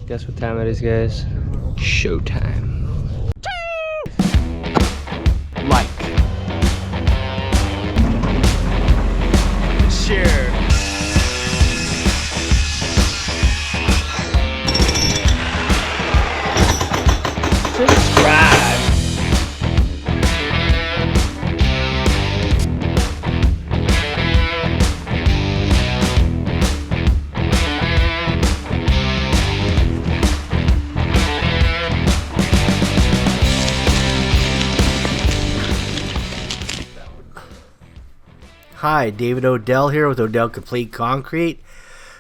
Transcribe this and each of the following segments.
Guess what time it is, guys? Showtime. Like. Share. Subscribe. Hi, David Odell here with Odell Complete Concrete.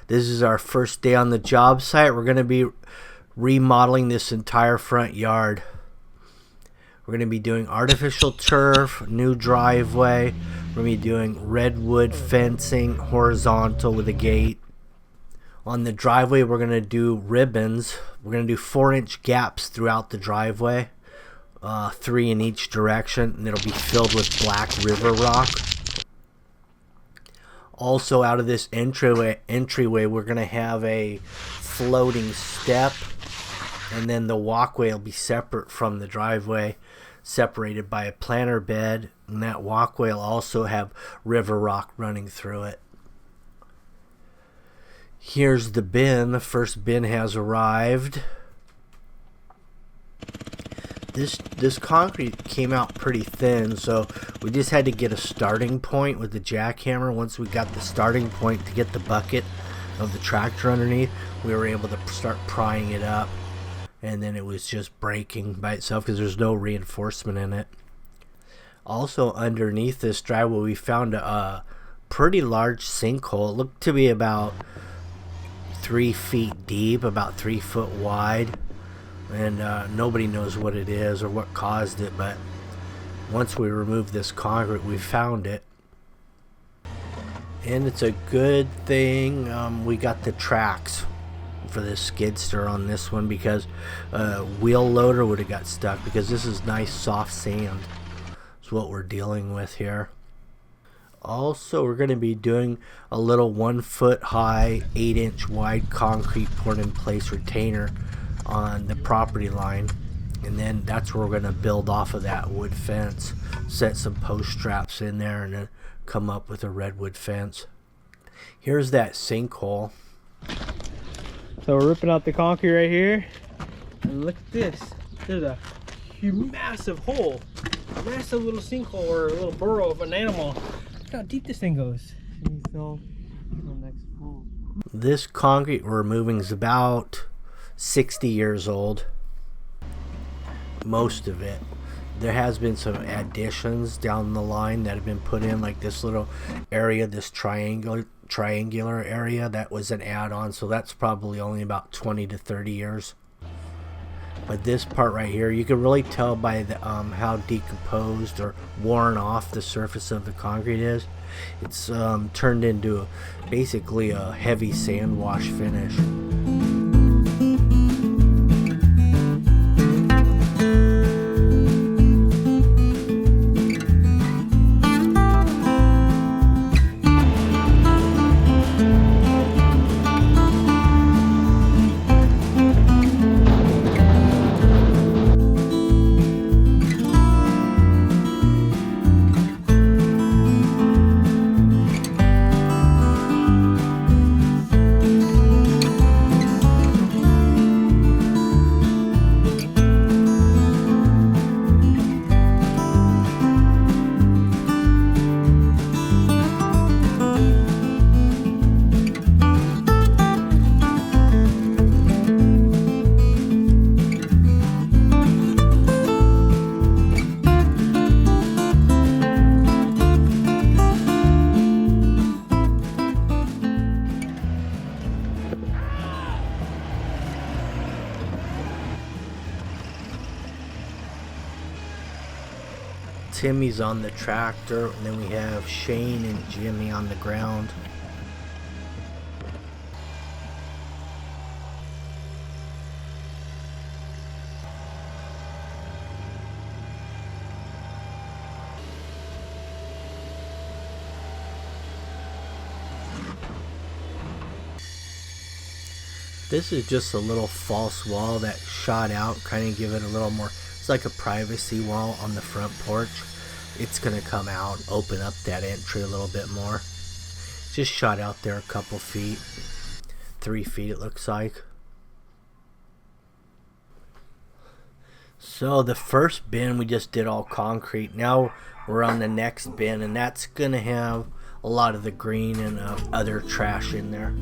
This is our first day on the job site. We're going to be remodeling this entire front yard. We're going to be doing artificial turf, new driveway. We're going to be doing redwood fencing, horizontal with a gate. On the driveway, we're going to do ribbons. We're going to do 4-inch gaps throughout the driveway, 3 in each direction, and it'll be filled with black river rock. Also, out of this entryway, we're going to have a floating step, and then the walkway will be separate from the driveway, separated by a planter bed, and that walkway will also have river rock running through it. Here's the bin. The first bin has arrived. This concrete came out pretty thin, so we just had to get a starting point with the jackhammer. Once we got the starting point to get the bucket of the tractor underneath, we were able to start prying it up, and then it was just breaking by itself because there's no reinforcement in it. Also, underneath this driveway, we found a pretty large sinkhole. It looked to be about 3 feet deep, about 3 foot wide. And nobody knows what it is or what caused it, but once we removed this concrete, we found it. And it's a good thing we got the tracks for this skid steer on this one, because a wheel loader would have got stuck, because this is nice soft sand. That's what we're dealing with here. Also, we're going to be doing a little 1 foot high, 8-inch wide concrete poured in place retainer on the property line, and then that's where we're going to build off of that wood fence, set some post straps in there, and then come up with a redwood fence. Here's that sinkhole. So we're ripping out the concrete right here, and look at this. There's a massive hole, a massive little sinkhole, or a little burrow of an animal. Look how deep this thing goes. This concrete we're removing is about 60 years old, most of it. There has been some additions down the line that have been put in, like this little area, this triangular area, that was an add-on, so that's probably only about 20 to 30 years. But this part right here, you can really tell by the how decomposed or worn off the surface of the concrete is. It's turned into basically a heavy sand wash finish. Timmy's on the tractor, and then we have Shane and Jimmy on the ground. This is just a little false wall that shot out, kind of give it a little more, it's like a privacy wall on the front porch. It's going to come out, open up that entry a little bit more. Just shot out there a couple feet, 3 feet it looks like. So the first bin we just did all concrete. Now we're on the next bin, and that's going to have a lot of the green and other trash in there.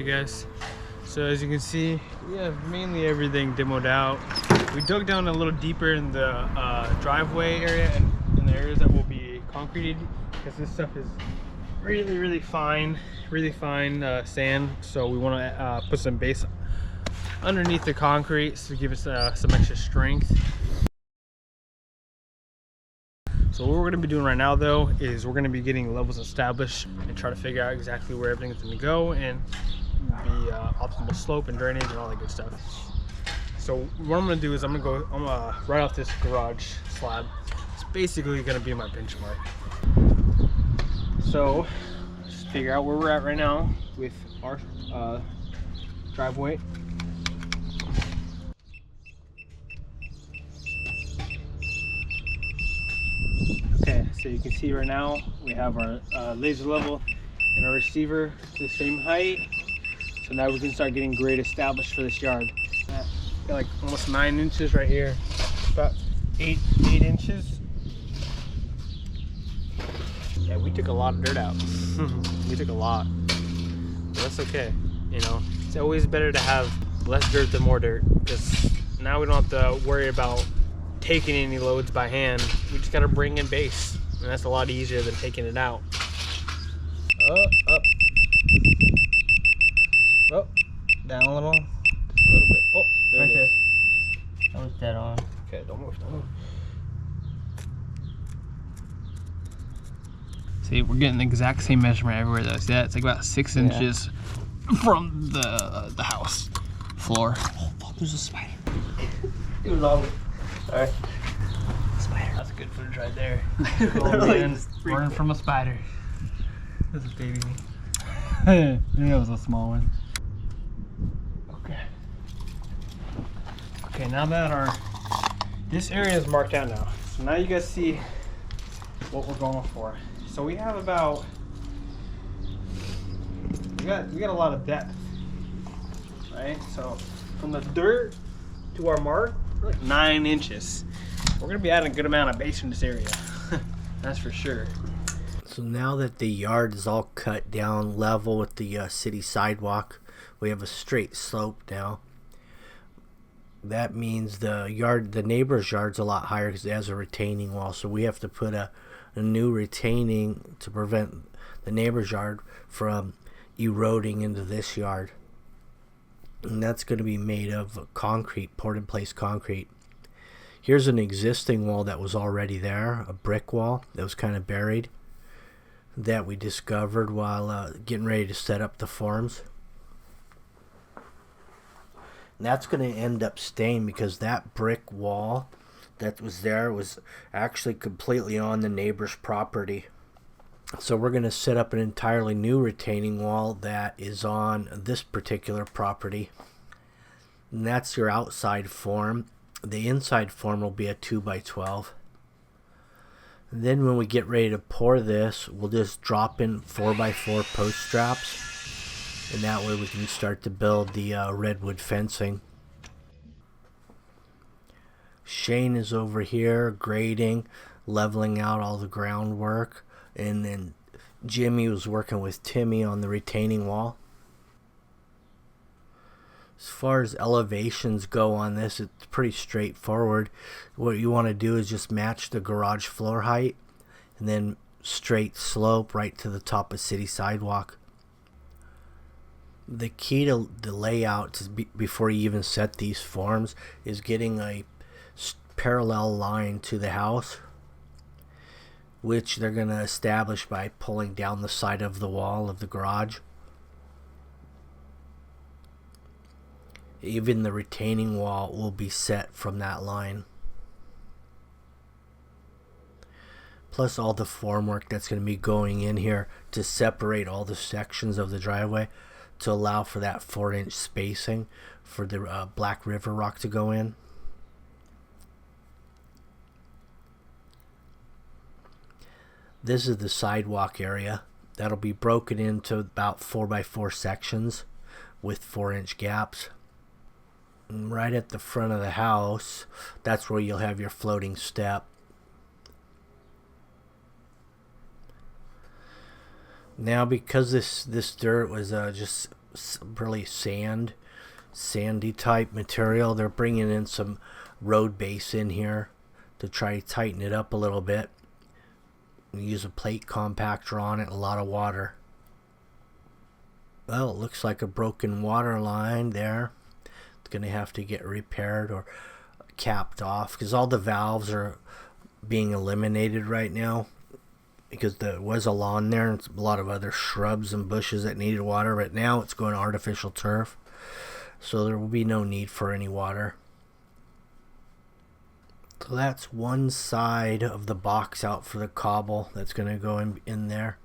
Guys, so as you can see, we have mainly everything demoed out. We dug down a little deeper in the driveway area and in the areas that will be concreted, because this stuff is really fine sand. So we want to put some base underneath the concrete to give us some extra strength. So what we're going to be doing right now though is we're going to be getting levels established and try to figure out exactly where everything's going to go and the optimal slope and drainage and all that good stuff. So what I'm going to do is I'm going to right off this garage slab. It's basically going to be my benchmark. So just figure out where we're at right now with our driveway. Okay, so you can see right now we have our laser level and our receiver to the same height. So now we can start getting grade established for this yard. Got like almost 9 inches right here, about 8 inches. Yeah, we took a lot of dirt out. We took a lot, but that's okay. You know, it's always better to have less dirt than more dirt, because now we don't have to worry about taking any loads by hand. We just gotta bring in base, and that's a lot easier than taking it out. Up. Oh, down a little, just a little bit. Oh, there it is. That was dead on. Okay, don't move. See, we're getting the exact same measurement everywhere though. See that? It's like about 6 inches from the house floor. Oh fuck, there's a spider. It was all sorry. Spider. That's good footage right there. Running from a spider. That's a baby. I knew it was a small one. Okay, now that this area is marked out now, so now you guys see what we're going for. So we have about we got a lot of depth, right? So from the dirt to our mark, we're like 9 inches. We're gonna be adding a good amount of base in this area. That's for sure. So now that the yard is all cut down level with the city sidewalk, we have a straight slope now. That means the neighbor's yard's a lot higher because it has a retaining wall. So we have to put a new retaining to prevent the neighbor's yard from eroding into this yard. And that's going to be made of concrete, poured in place concrete. Here's an existing wall that was already there, a brick wall that was kind of buried, that we discovered while getting ready to set up the forms. And that's going to end up staying because that brick wall that was there was actually completely on the neighbor's property. So we're going to set up an entirely new retaining wall that is on this particular property. And that's your outside form. The inside form will be a 2x12. And then when we get ready to pour this, we'll just drop in 4x4 post straps. And that way we can start to build the redwood fencing. Shane is over here grading, leveling out all the groundwork. And then Jimmy was working with Timmy on the retaining wall. As far as elevations go on this, it's pretty straightforward. What you want to do is just match the garage floor height and then straight slope right to the top of city sidewalk. The key to the layout before you even set these forms is getting a parallel line to the house, which they're going to establish by pulling down the side of the wall of the garage. Even the retaining wall will be set from that line. Plus all the formwork that's going to be going in here to separate all the sections of the driveway to allow for that 4-inch spacing for the Black River rock to go in. This is the sidewalk area. That'll be broken into about 4x4 sections with 4-inch gaps. And right at the front of the house, that's where you'll have your floating step. Now, because this dirt was just really sandy type material, they're bringing in some road base in here to try to tighten it up a little bit. Use a plate compactor on it, a lot of water. Well, it looks like a broken water line there. It's going to have to get repaired or capped off because all the valves are being eliminated right now because there was a lawn there and a lot of other shrubs and bushes that needed water, but now it's going artificial turf, so there will be no need for any water. So that's one side of the box out for the cobble that's going to go in there.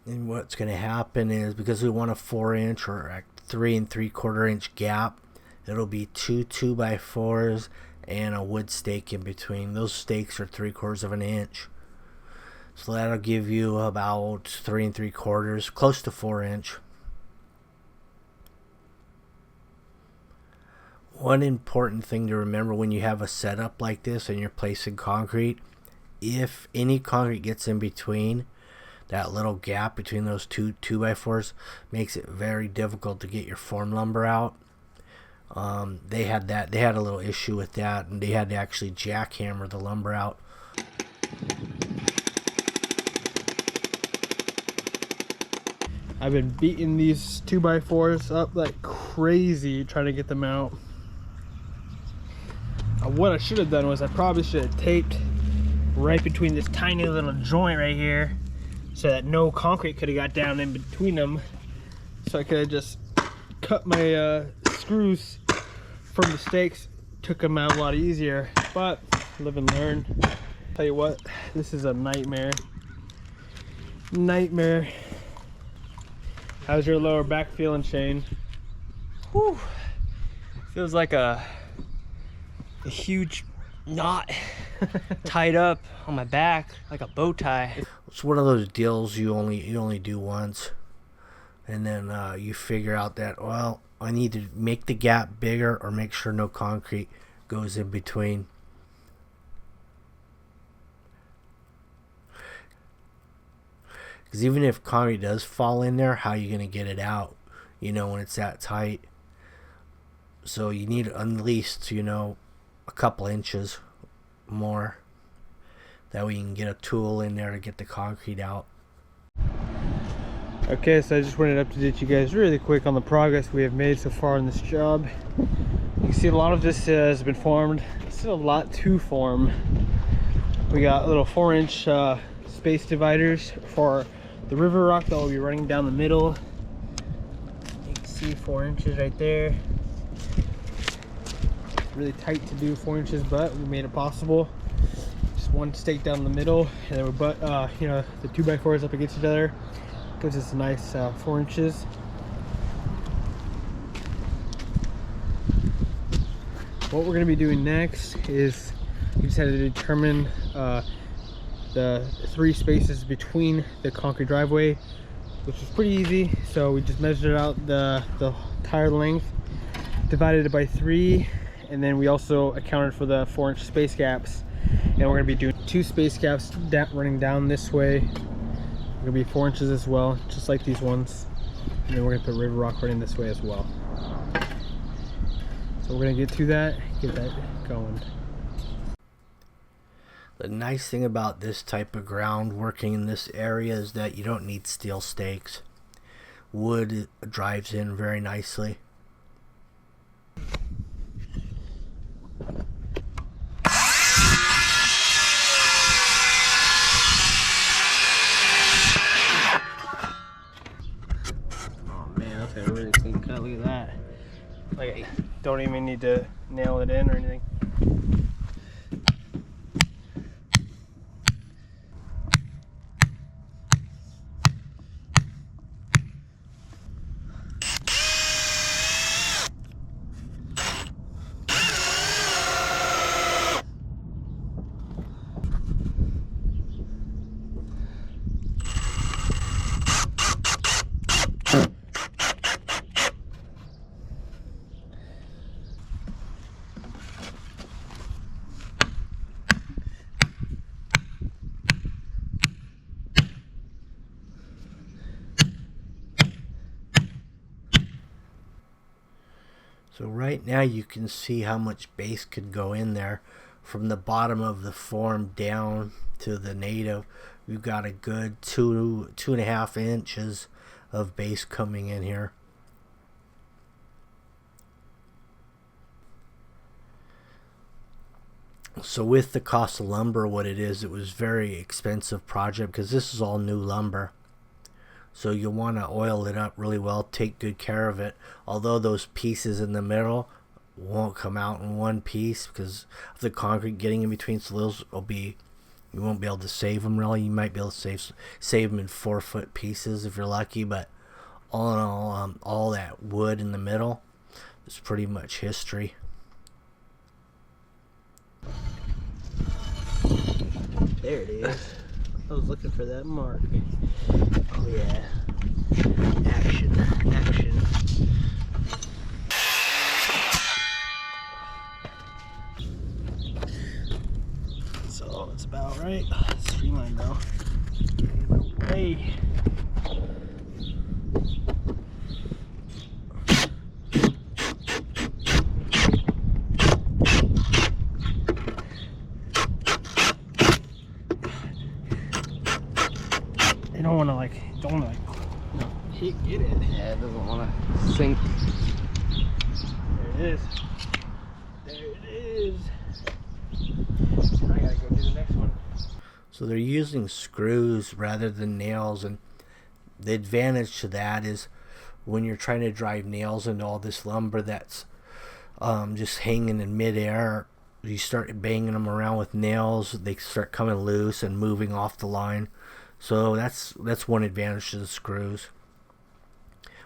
And what's going to happen is, because we want a 4-inch or a 3 3/4 inch gap, it'll be 2 2x4s and a wood stake in between. Those stakes are 3/4 of an inch. So that'll give you about 3 3/4, close to 4-inch. One important thing to remember when you have a setup like this and you're placing concrete, if any concrete gets in between, that little gap between those two 2x4s makes it very difficult to get your form lumber out. They had a little issue with that, and they had to actually jackhammer the lumber out. I've been beating these 2x4s up like crazy trying to get them out. What I should have done was I probably should have taped right between this tiny little joint right here so that no concrete could have got down in between them, so I could have just cut my screws from the stakes, took them out a lot easier. But live and learn. Tell you what, this is a nightmare. How's your lower back feeling, Shane? Whew. Feels like a huge knot tied up on my back like a bow tie. It's one of those deals you only do once, and then you figure out that, well, I need to make the gap bigger or make sure no concrete goes in between. Because even if concrete does fall in there, how are you going to get it out, when it's that tight? So you need at least, a couple inches more. That way you can get a tool in there to get the concrete out. Okay, so I just wanted to update you guys really quick on the progress we have made so far on this job. You can see a lot of this has been formed. Still a lot to form. We got little 4-inch space dividers for the river rock that will be running down the middle. You can see 4 inches right there. really tight to do 4 inches, but we made it possible. Just one stake down the middle, and then we butt you know, the 2x4s up against each other. Gives us a nice 4 inches. What we're going to be doing next is we just had to determine the 3 spaces between the concrete driveway, which was pretty easy. So we just measured out the tire length, divided it by 3, and then we also accounted for the 4-inch space gaps. And we're going to be doing 2 space gaps running down this way. They're going to be 4 inches as well, just like these ones. And then we're going to put river rock running this way as well. So we're going to get to that, get that going. The nice thing about this type of ground working in this area is that you don't need steel stakes. Wood drives in very nicely. Oh man, that's a really clean cut. Look at that. Like, I don't even need to nail it in or anything. So right now you can see how much base could go in there. From the bottom of the form down to the native, we've got a good 2.5 inches of base coming in here. So with the cost of lumber, what it was very expensive project because this is all new lumber. So you'll want to oil it up really well, take good care of it. Although those pieces in the middle won't come out in one piece because of the concrete getting in between, so those will be, you won't be able to save them really. You might be able to save them in 4-foot pieces if you're lucky, but all in all that wood in the middle is pretty much history. There it is. I was looking for that mark. Oh yeah. Action, action. So it's about right. Streamline though. Hey. You don't want to get it. Yeah, it doesn't want to sink. There it is. There it is. I gotta go do the next one. So they're using screws rather than nails, and the advantage to that is when you're trying to drive nails into all this lumber that's just hanging in midair, you start banging them around with nails, they start coming loose and moving off the line. So that's one advantage to the screws.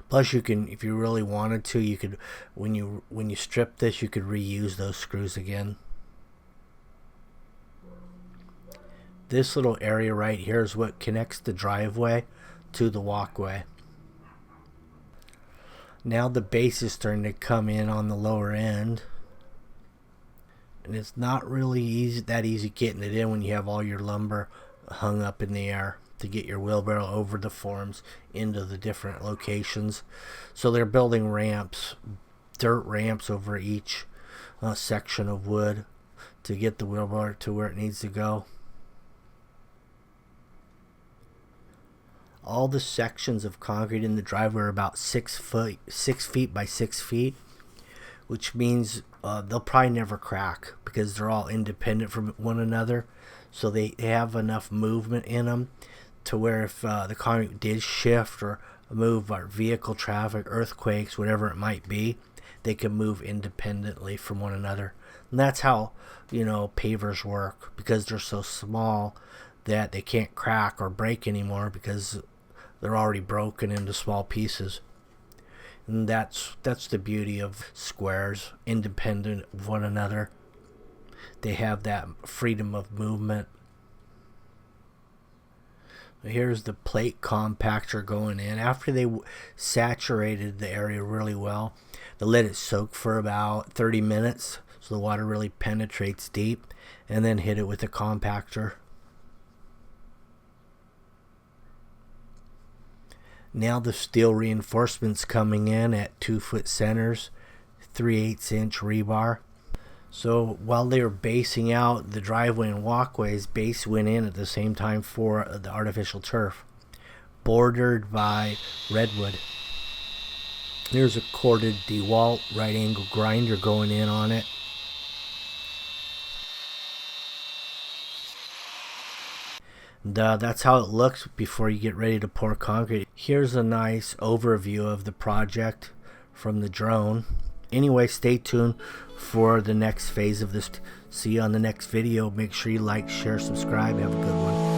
Plus, you can, if you really wanted to, you could, when you strip this, you could reuse those screws again. This little area right here is what connects the driveway to the walkway. Now the base is starting to come in on the lower end, and it's not really that easy getting it in when you have all your lumber hung up in the air to get your wheelbarrow over the forms into the different locations. So they're building ramps, dirt ramps over each section of wood to get the wheelbarrow to where it needs to go. All the sections of concrete in the driveway are about 6 feet by 6 feet, which means they'll probably never crack because they're all independent from one another. So they have enough movement in them to where if the concrete did shift or move, our vehicle traffic, earthquakes, whatever it might be, they can move independently from one another. And that's how, pavers work, because they're so small that they can't crack or break anymore because they're already broken into small pieces. And that's the beauty of squares, independent of one another. They have that freedom of movement. Here's the plate compactor going in. After they saturated the area really well, they let it soak for about 30 minutes so the water really penetrates deep, and then hit it with a compactor. Now the steel reinforcements coming in at 2-foot centers, 3/8 inch rebar. So while they were basing out the driveway and walkways, base went in at the same time for the artificial turf, bordered by redwood. There's a corded DeWalt right angle grinder going in on it. And that's how it looks before you get ready to pour concrete. Here's a nice overview of the project from the drone. Anyway, stay tuned for the next phase of this. See you on the next video. Make sure you like, share, subscribe. Have a good one.